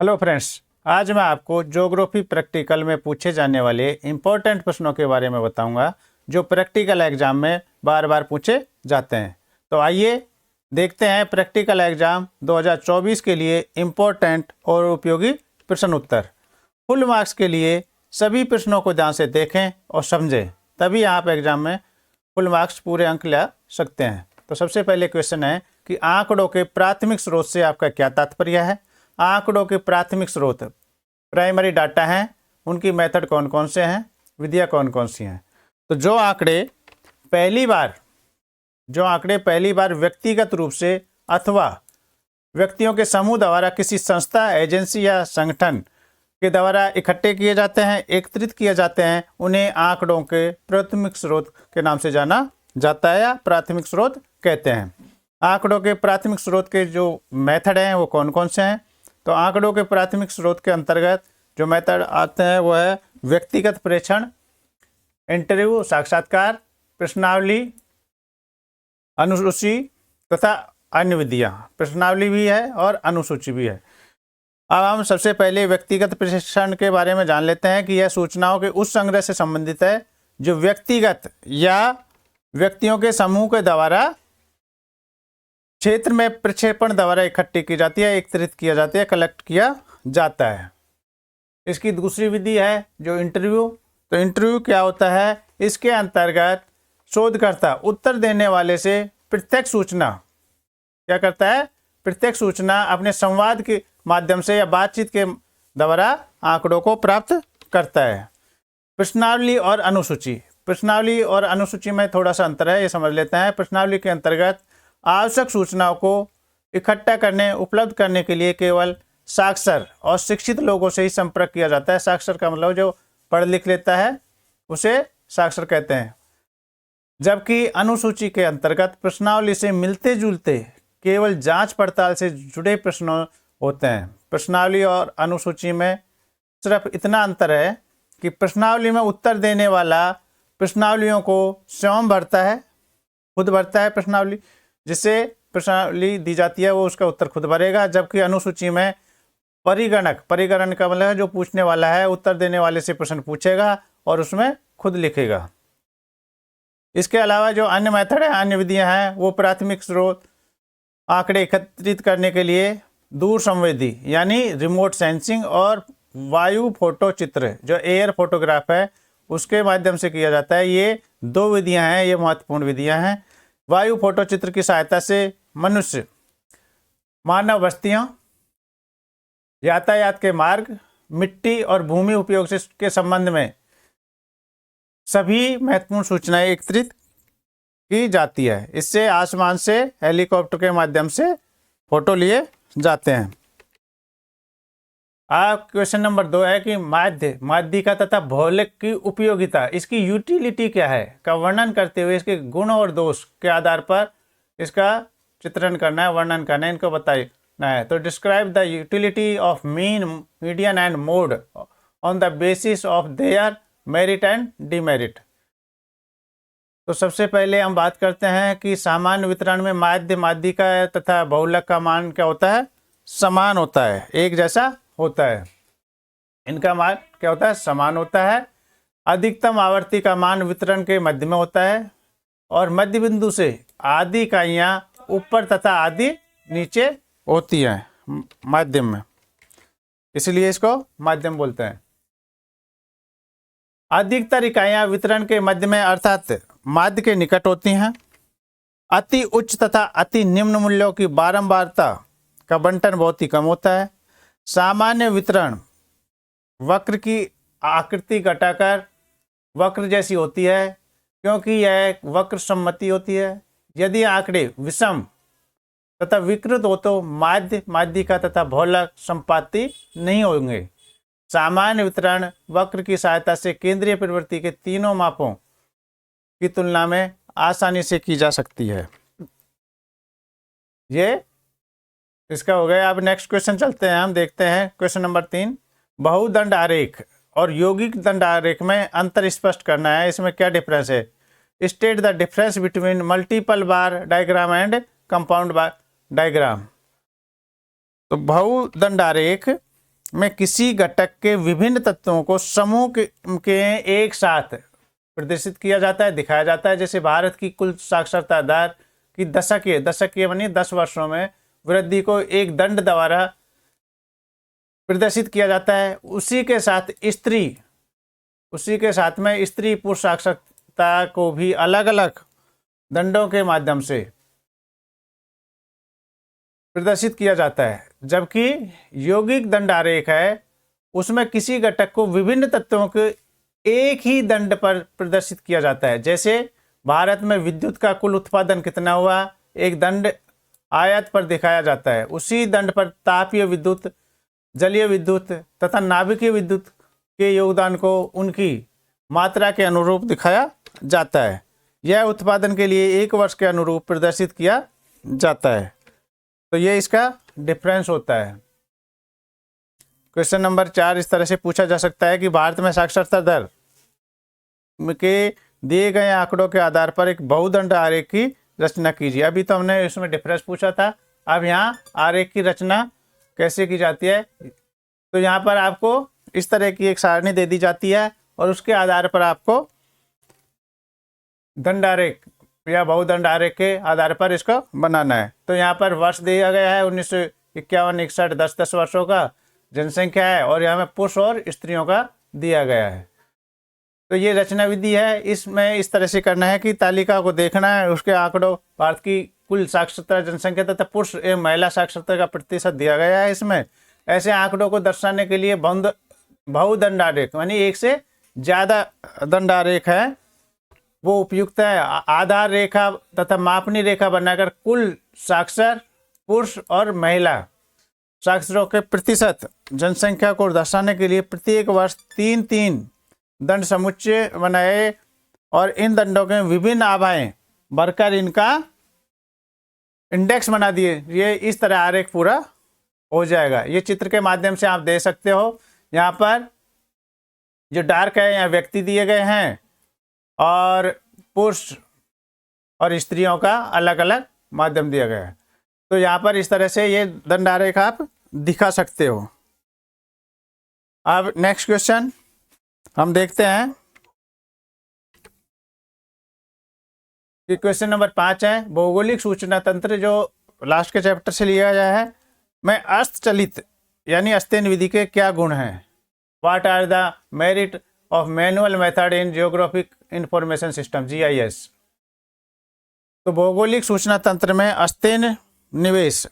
Hello friends, आज मैं आपको ज्योग्राफी प्रैक्टिकल में पूछे जाने वाले इम्पोर्टेंट प्रश्नों के बारे में बताऊंगा जो प्रैक्टिकल एग्जाम में बार बार पूछे जाते हैं। तो आइए देखते हैं प्रैक्टिकल एग्जाम 2024 के लिए इम्पोर्टेंट और उपयोगी प्रश्न उत्तर। फुल मार्क्स के लिए सभी प्रश्नों को ध्यान से देखें और समझें, तभी आप एग्जाम में फुल मार्क्स पूरे अंक ला सकते हैं। तो सबसे पहले क्वेश्चन है कि आंकड़ों के प्राथमिक स्रोत से आपका क्या तात्पर्य है। आंकड़ों के प्राथमिक स्रोत प्राइमरी डाटा हैं, उनकी मेथड कौन कौन से हैं, विधियां कौन कौन सी हैं। तो जो आंकड़े पहली बार व्यक्तिगत रूप से अथवा व्यक्तियों के समूह द्वारा किसी संस्था, एजेंसी या संगठन के द्वारा इकट्ठे किए जाते हैं, एकत्रित किए जाते हैं, उन्हें आंकड़ों के प्राथमिक स्रोत के नाम से जाना जाता है या प्राथमिक स्रोत कहते हैं। आंकड़ों के प्राथमिक स्रोत के जो मेथड हैं वो कौन कौन से हैं। तो आंकड़ों के प्राथमिक स्रोत के अंतर्गत जो मेथड आते हैं वो है व्यक्तिगत प्रेक्षण, इंटरव्यू, साक्षात्कार, प्रश्नावली, अनुसूची तथा अन्य विधियां। प्रश्नावली भी है और अनुसूची भी है। अब हम सबसे पहले व्यक्तिगत प्रेक्षण के बारे में जान लेते हैं कि यह सूचनाओं के उस संग्रह से संबंधित है जो व्यक्तिगत या व्यक्तियों के समूह के द्वारा क्षेत्र में प्रक्षेपण द्वारा इकट्ठी की जाती है, एकत्रित किया जाती है, कलेक्ट किया जाता है। इसकी दूसरी विधि है जो इंटरव्यू। तो इंटरव्यू क्या होता है, इसके अंतर्गत शोधकर्ता उत्तर देने वाले से प्रत्यक्ष सूचना क्या करता है, प्रत्यक्ष सूचना अपने संवाद के माध्यम से या बातचीत के द्वारा आंकड़ों को प्राप्त करता है। प्रश्नावली और अनुसूची। प्रश्नावली और अनुसूची में थोड़ा सा अंतर है, ये समझ लेते हैं। प्रश्नावली के अंतर्गत आवश्यक सूचनाओं को इकट्ठा करने, उपलब्ध करने के लिए केवल साक्षर और शिक्षित लोगों से ही संपर्क किया जाता है। साक्षर का मतलब जो पढ़ लिख लेता है उसे साक्षर कहते हैं। जबकि अनुसूची के अंतर्गत प्रश्नावली से मिलते जुलते केवल जांच पड़ताल से जुड़े प्रश्न होते हैं। प्रश्नावली और अनुसूची में सिर्फ इतना अंतर है कि प्रश्नावली में उत्तर देने वाला प्रश्नावलियों को स्वयं भरता है, खुद भरता है प्रश्नावली, जिससे प्रश्नावली दी जाती है वो उसका उत्तर खुद भरेगा। जबकि अनुसूची में परिगणक का मतलब है जो पूछने वाला है उत्तर देने वाले से प्रश्न पूछेगा और उसमें खुद लिखेगा। इसके अलावा जो अन्य मेथड है, अन्य विधियां हैं, वो प्राथमिक स्रोत आंकड़े एकत्रित करने के लिए दूर संवेदी यानी रिमोट सेंसिंग और वायु फोटो चित्र जो एयर फोटोग्राफ है उसके माध्यम से किया जाता है। ये दो विधियां हैं, ये महत्वपूर्ण विधियां हैं। वायु फोटो चित्र की सहायता से मनुष्य, मानव बस्तियों, यातायात के मार्ग, मिट्टी और भूमि उपयोग से के संबंध में सभी महत्वपूर्ण सूचनाएं एकत्रित की जाती है। इससे आसमान से हेलीकॉप्टर के माध्यम से फोटो लिए जाते हैं। अब क्वेश्चन नंबर 2 है कि माध्यिका तथा भौतिक की उपयोगिता, इसकी यूटिलिटी क्या है का वर्णन करते हुए इसके गुण और दोष के आधार पर इसका चित्रण करना है, वर्णन करना है, इनको बताना है। तो describe the utility of mean, median and mode on the basis of their merit and demerit. तो सबसे पहले हम बात करते हैं कि सामान्य वितरण में माध्यिका तथा बहुलक का मान क्या होता है, समान होता है, एक जैसा होता है। इनका मान क्या होता है, समान होता है। अधिकतम आवर्ती का मान वितरण के मध्य में होता है और मध्य बिंदु से आधी इकाइयां ऊपर तथा आधी नीचे होती हैं माध्यम में, इसलिए इसको माध्यम बोलते हैं। अधिकतर इकाइयां वितरण के मध्य में अर्थात माध्य के निकट होती हैं। अति उच्च तथा अति निम्न मूल्यों की बारंबारता का बंटन बहुत ही कम होता है। सामान्य वितरण वक्र की आकृति घटाकर वक्र जैसी होती है क्योंकि यह एक वक्र सम्मति होती है। यदि आंकड़े विषम तथा विकृत हो तो माध्यिका तथा बहुलक संपाती नहीं होंगे। सामान्य वितरण वक्र की सहायता से केंद्रीय प्रवृत्ति के तीनों मापों की तुलना में आसानी से की जा सकती है। ये इसका हो गया। अब नेक्स्ट क्वेश्चन चलते हैं, हम देखते हैं क्वेश्चन नंबर 3। बहुदंड आरेख और यौगिक दंड आरेख में अंतर स्पष्ट करना है, इसमें क्या डिफरेंस है। State the difference between multiple bar diagram and compound bar diagram. तो बहुदंड आरेख में किसी घटक के विभिन्न तत्वों को समूह के एक साथ प्रदर्शित किया जाता है, दिखाया जाता है। जैसे भारत की कुल साक्षरता दर की दशकीय बनी 10 वर्षों में वृद्धि को एक दंड द्वारा प्रदर्शित किया जाता है। उसी के साथ में स्त्री पुरुष साक्षरता को भी अलग अलग दंडों के माध्यम से प्रदर्शित किया जाता है। जबकि यौगिक दंड आरेख है, उसमें किसी घटक को विभिन्न तत्वों के एक ही दंड पर प्रदर्शित किया जाता है। जैसे भारत में विद्युत का कुल उत्पादन कितना हुआ, एक दंड आयत पर दिखाया जाता है। उसी दंड पर तापीय विद्युत, जलीय विद्युत तथा नाभिकीय विद्युत के योगदान को उनकी मात्रा के अनुरूप दिखाया जाता है। यह उत्पादन के लिए एक वर्ष के अनुरूप प्रदर्शित किया जाता है। तो ये इसका डिफरेंस होता है। क्वेश्चन नंबर 4 इस तरह से पूछा जा सकता है कि भारत में साक्षरता दर के दिए गए आंकड़ों के आधार पर एक बहुदंड आरेख की रचना कीजिए। अभी तो हमने इसमें डिफरेंस पूछा था, अब यहाँ आरेख की रचना कैसे की जाती है। तो यहाँ पर आपको इस तरह की एक सारणी दे दी जाती है और उसके आधार पर आपको दंड आरेख या बहुदंड आरेख के आधार पर इसको बनाना है। तो यहाँ पर वर्ष दिया गया है 1951, 61, 10 वर्षों का जनसंख्या है, और यहाँ में पुरुष और स्त्रियों का दिया गया है। तो ये रचना विधि है। इसमें इस तरह से करना है कि तालिका को देखना है, उसके आंकड़ों भारत की कुल साक्षरता जनसंख्या तथा पुरुष एवं महिला साक्षरता का प्रतिशत दिया गया है। इसमें ऐसे आंकड़ों को दर्शाने के लिए बहुदंड आरेख यानी एक से ज़्यादा दंड आरेख है वो उपयुक्त है। आधार रेखा तथा मापनी रेखा बनाकर कुल साक्षर पुरुष और महिला साक्षरों के प्रतिशत जनसंख्या को दर्शाने के लिए प्रत्येक वर्ष 3-3 दंड समुच्चय बनाए और इन दंडों के विभिन्न आभाएं भरकर इनका इंडेक्स बना दिए। ये इस तरह आरेख पूरा हो जाएगा। ये चित्र के माध्यम से आप देख सकते हो। यहाँ पर जो डार्क है यहाँ व्यक्ति दिए गए हैं और पुरुष और स्त्रियों का अलग अलग माध्यम दिया गया है। तो यहाँ पर इस तरह से ये दंड आरेख आप दिखा सकते हो। अब नेक्स्ट क्वेश्चन हम देखते हैं कि क्वेश्चन नंबर 5 है भौगोलिक सूचना तंत्र, जो लास्ट के चैप्टर से लिया गया है। में हस्तचलित यानी अस्तेन विधि के क्या गुण हैं? What are the merit of manual method in geographic information system GIS। तो भौगोलिक सूचना तंत्र में अस्तेन निवेश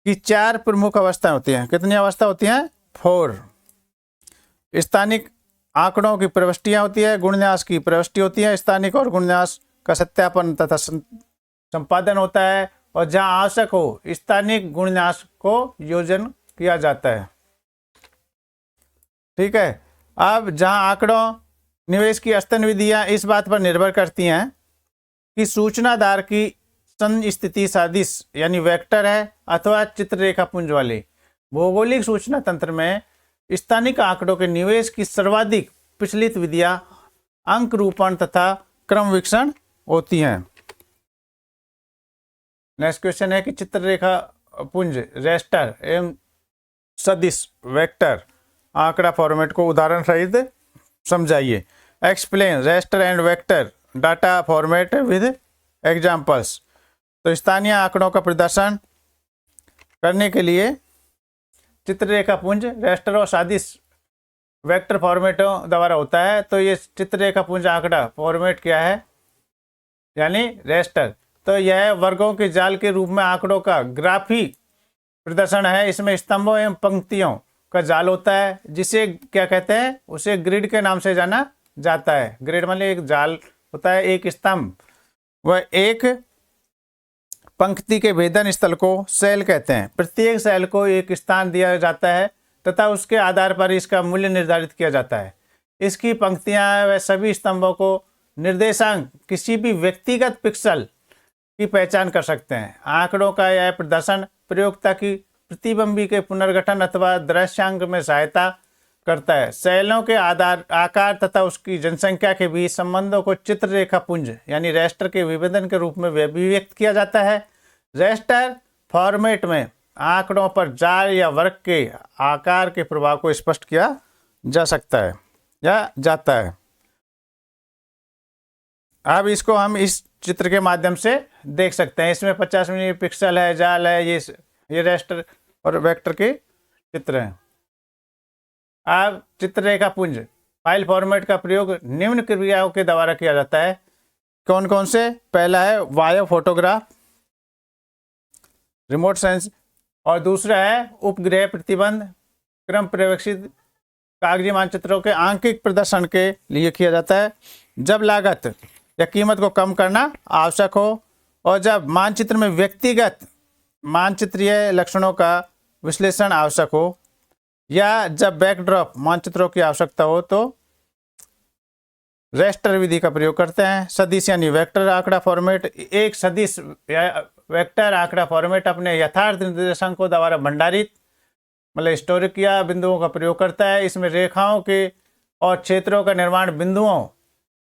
की 4 प्रमुख अवस्थाएं होती हैं। कितनी अवस्था होती हैं? 4। स्थानिक आंकड़ों की प्रविष्टियां होती है, गुणन्यास की प्रविष्टि होती है, स्थानिक और गुणन्यास का सत्यापन तथा संपादन होता है, और जहां आवश्यक हो स्थानिक गुणन्यास को योजन किया जाता है। ठीक है। अब जहां आंकड़ों निवेश की अस्तेन विधियां इस बात पर निर्भर करती हैं कि सूचनाधार की संस्थिति सादिश यानी वेक्टर है अथवा चित्ररेखा पुंज वाली। भौगोलिक सूचना तंत्र में स्थानिक आंकड़ों के निवेश की सर्वाधिक प्रचलित विधियां अंक रूपण तथा क्रम वीक्षण होती हैं। नेक्स्ट क्वेश्चन है कि चित्ररेखा पुंज रेस्टर एवं सदिश वेक्टर आंकड़ा फॉर्मेट को उदाहरण सहित समझाइए। Explain raster and vector data format with examples. तो स्थानीय आंकड़ों का प्रदर्शन करने के लिए चित्ररेखा पुंज रेस्टर और सदिश वेक्टर फॉर्मेटों द्वारा होता है। तो ये चित्ररेखा पुंज आंकड़ा फॉर्मेट क्या है? यानी रेस्टर। तो यह वर्गों के जाल के रूप में आंकड़ों का ग्राफी प्रदर्शन है। इसमें स्तंभों एवं पंक्तियों का जाल होता है, जिसे क्या कहते हैं? उसे ग्रिड के नाम से जाना जाता है। ग्रिड मतलब एक जाल होता है, एक स्तंभ व एक पंक्ति के भेदन स्थल को सेल कहते हैं। प्रत्येक सेल को एक स्थान दिया जाता है तथा उसके आधार पर इसका मूल्य निर्धारित किया जाता है। इसकी पंक्तियां व सभी स्तंभों को निर्देशांक किसी भी व्यक्तिगत पिक्सल की पहचान कर सकते हैं। आंकड़ों का यह प्रदर्शन प्रयोक्ता की प्रतिबिंबी के पुनर्गठन अथवा दृश्यांक में सहायता करता है। सेलों के आकार तथा उसकी जनसंख्या के बीच संबंधों को चित्ररेखा पुंज यानी रेस्टर के विभेदन के रूप में अभिव्यक्त किया जाता है। रेस्टर फॉर्मेट में आंकड़ों पर जाल या वर्ग के आकार के प्रभाव को स्पष्ट किया जा सकता है या जाता है। अब इसको हम इस चित्र के माध्यम से देख सकते हैं। इसमें 50 मिली पिक्सल है, जाल है, ये रेस्टर और वेक्टर के चित्र हैं। अब चित्ररेखा पुंज फाइल फॉर्मेट का प्रयोग निम्न क्रियाओं के द्वारा किया जाता है। कौन कौन से? पहला है वायु फोटोग्राफ, रिमोट सेंस, और दूसरा है उपग्रह प्रतिबंध, क्रम पर्यवेक्षित कागजी मानचित्रों के आंकिक प्रदर्शन के लिए किया जाता है। जब लागत या कीमत को कम करना आवश्यक हो और जब मानचित्र में व्यक्तिगत मानचित्रीय लक्षणों का विश्लेषण आवश्यक हो या जब बैकड्रॉप मानचित्रों की आवश्यकता हो तो रेस्टर विधि का प्रयोग करते हैं। सदिश यानी वेक्टर आंकड़ा फॉर्मेट, एक सदिश वेक्टर आंकड़ा फॉर्मेट अपने यथार्थ निर्देशांकों द्वारा भंडारित मतलब स्टोर किया बिंदुओं का प्रयोग करता है। इसमें रेखाओं के और क्षेत्रों का निर्माण बिंदुओं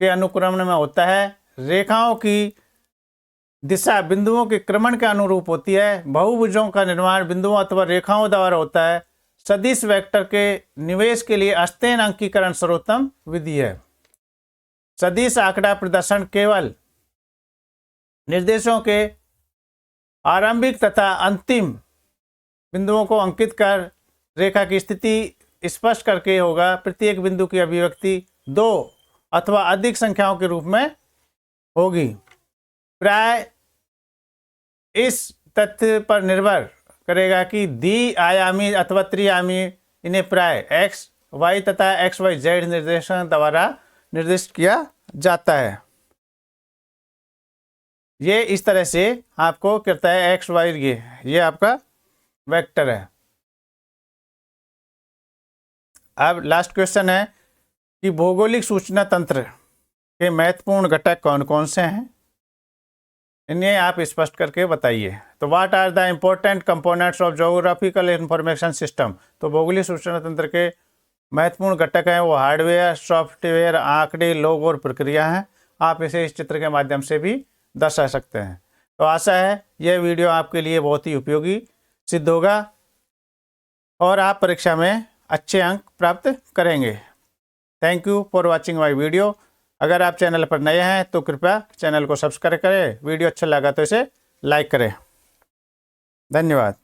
के अनुक्रम में होता है। रेखाओं की दिशा बिंदुओं के क्रमण के अनुरूप होती है। बहुभुजों का निर्माण बिंदुओं अथवा रेखाओं द्वारा होता है। सदिश वेक्टर के निवेश के लिए अस्तेन अंकीकरण सर्वोत्तम विधि है। सदिश आंकड़ा प्रदर्शन केवल निर्देशों के आरंभिक तथा अंतिम बिंदुओं को अंकित कर रेखा की स्थिति स्पष्ट करके होगा। प्रत्येक बिंदु की अभिव्यक्ति 2 अथवा अधिक संख्याओं के रूप में होगी। प्राय इस तथ्य पर निर्भर करेगा कि द्वि-आयामी अथवा त्रि-आयामी इन्हें प्राय x, y तथा xy-z निर्देशांक द्वारा निर्दिष्ट किया जाता है। ये इस तरह से आपको कहता है x, y, ये आपका वेक्टर है। अब लास्ट क्वेश्चन है कि भौगोलिक सूचना तंत्र के महत्वपूर्ण घटक कौन कौन से हैं, इन्हें आप स्पष्ट करके बताइए। तो what are the important components of geographical information system. तो भौगोलिक सूचना तंत्र के महत्वपूर्ण घटक हैं वो हार्डवेयर, सॉफ्टवेयर, आंकड़े, लोग और प्रक्रिया हैं। आप इसे इस चित्र के माध्यम से भी दर्शा सकते हैं। तो आशा है यह वीडियो आपके लिए बहुत ही उपयोगी सिद्ध होगा और आप परीक्षा में अच्छे अंक प्राप्त करेंगे। Thank you for watching my video. अगर आप चैनल पर नए हैं तो कृपया चैनल को सब्सक्राइब करें। वीडियो अच्छा लगा तो इसे लाइक करें। धन्यवाद।